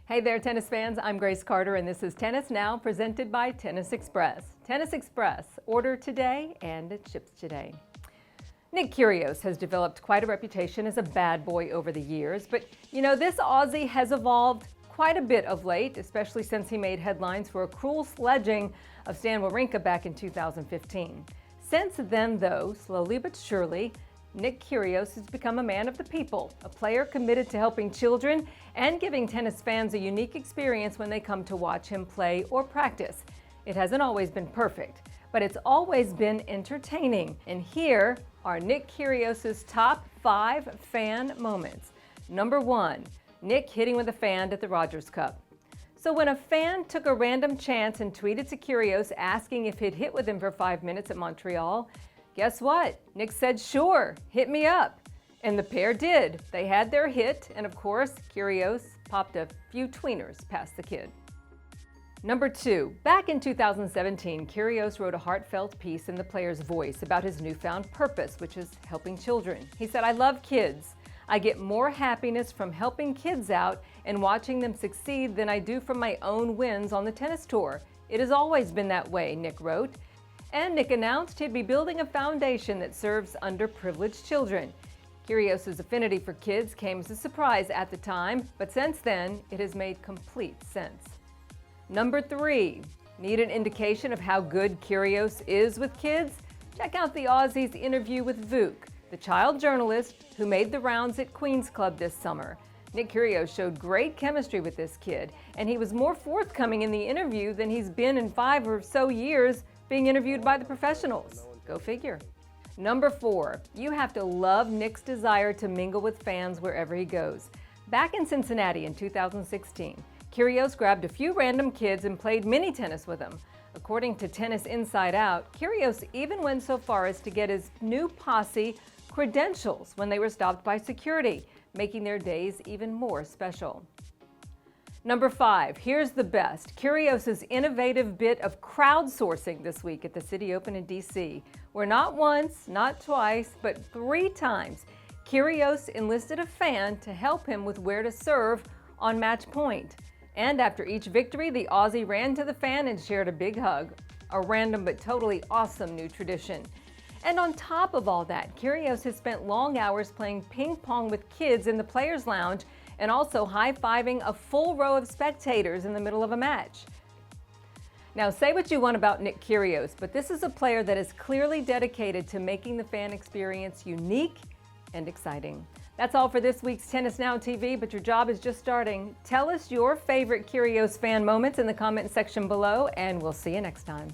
Hey there, tennis fans. I'm Grace Carter, and this is Tennis Now, presented by Tennis Express. Tennis Express, order today, and it ships today. Nick Kyrgios has developed quite a reputation as a bad boy over the years, but you know, this Aussie has evolved quite a bit of late, especially since he made headlines for a cruel sledging of Stan Wawrinka back in 2015. Since then, though, slowly but surely, Nick Kyrgios has become a man of the people, a player committed to helping children and giving tennis fans a unique experience when they come to watch him play or practice. It hasn't always been perfect, but it's always been entertaining. And here are Nick Kyrgios' top 5 fan moments. Number 1, Nick hitting with a fan at the Rogers Cup. So when a fan took a random chance and tweeted to Kyrgios asking if he'd hit with him for 5 minutes at Montreal, guess what? Nick said, sure, hit me up. And the pair did. They had their hit, and of course, Kyrgios popped a few tweeners past the kid. Number 2, back in 2017, Kyrgios wrote a heartfelt piece in The Player's Voice about his newfound purpose, which is helping children. He said, I love kids. I get more happiness from helping kids out and watching them succeed than I do from my own wins on the tennis tour. It has always been that way, Nick wrote. And Nick announced he'd be building a foundation that serves underprivileged children. Kyrgios' affinity for kids came as a surprise at the time, but since then, it has made complete sense. Number 3, need an indication of how good Kyrgios is with kids? Check out the Aussie's interview with Vuk, the child journalist who made the rounds at Queen's Club this summer. Nick Kyrgios showed great chemistry with this kid, and he was more forthcoming in the interview than he's been in 5 or so years being interviewed by the professionals. Go figure. Number 4, you have to love Nick's desire to mingle with fans wherever he goes. Back in Cincinnati in 2016, Kyrgios grabbed a few random kids and played mini tennis with them. According to Tennis Inside Out, Kyrgios even went so far as to get his new posse credentials when they were stopped by security, making their days even more special. Number 5, here's the best. Kyrgios' innovative bit of crowdsourcing this week at the City Open in DC, where not once, not twice, but 3 times, Kyrgios enlisted a fan to help him with where to serve on match point. And after each victory, the Aussie ran to the fan and shared a big hug. A random but totally awesome new tradition. And on top of all that, Kyrgios has spent long hours playing ping pong with kids in the Players' Lounge and also high-fiving a full row of spectators in the middle of a match. Now, say what you want about Nick Kyrgios, but this is a player that is clearly dedicated to making the fan experience unique and exciting. That's all for this week's Tennis Now TV, but your job is just starting. Tell us your favorite Kyrgios fan moments in the comment section below, and we'll see you next time.